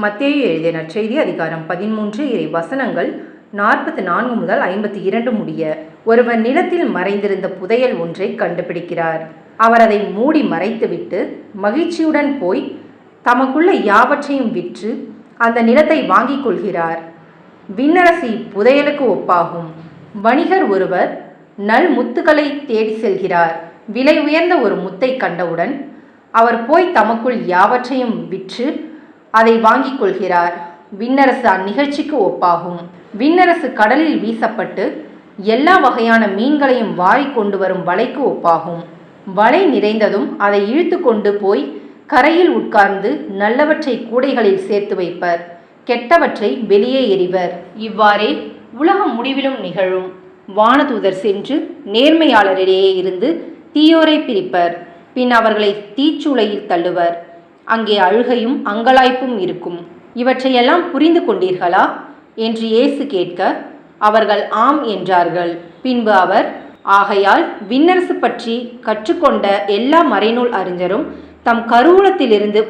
மத்தேயு எழுதிய நற்செய்தி அதிகாரம் 13 இறை வசனங்கள் 44 முதல் 52 முடிய. ஒருவர் நிலத்தில் மறைந்திருந்த புதையல் ஒன்றை கண்டுபிடிக்கிறார். அவர் அதை மூடி மறைத்துவிட்டு மகிழ்ச்சியுடன் போய் தமக்குள்ள யாவற்றையும் விற்று அந்த நிலத்தை வாங்கிக் கொள்கிறார். விண்ணரசு புதையலுக்கு ஒப்பாகும். வணிகர் ஒருவர் நல் முத்துக்களை தேடி செல்கிறார். விலை உயர்ந்த ஒரு முத்தை கண்டவுடன் அவர் போய் தமக்குள் யாவற்றையும் விற்று அதை வாங்கிக் கொள்கிறார். விண்ணரசு அந்நிகழ்ச்சிக்கு ஒப்பாகும். விண்ணரசு கடலில் வீசப்பட்டு எல்லா வகையான மீன்களையும் வாரி கொண்டு வரும் வலைக்கு ஒப்பாகும். வலை நிறைந்ததும் அதை இழுத்து கொண்டு போய் கரையில் உட்கார்ந்து நல்லவற்றை கூடைகளில் சேர்த்து வைப்பர், கெட்டவற்றை வெளியே எறிவர். இவ்வாறே உலகம் முடிவிலும் நிகழும். வானதூதர் சென்று நேர்மையாளரிடையே இருந்து தீயோரை பிரிப்பர். பின் அவர்களை தீச்சூளையில் தள்ளுவர். அங்கே அழுகையும் அங்கலாய்ப்பும் இருக்கும். இவற்றையெல்லாம் புரிந்து கொண்டீர்களா என்று இயேசு கேட்க அவர்கள் ஆம் என்றார்கள். பின்பு அவர், ஆகையால் விண்ணரசு பற்றி கற்றுக்கொண்ட எல்லா மறைநூல் அறிஞரும் தம் கருவூலத்திலிருந்து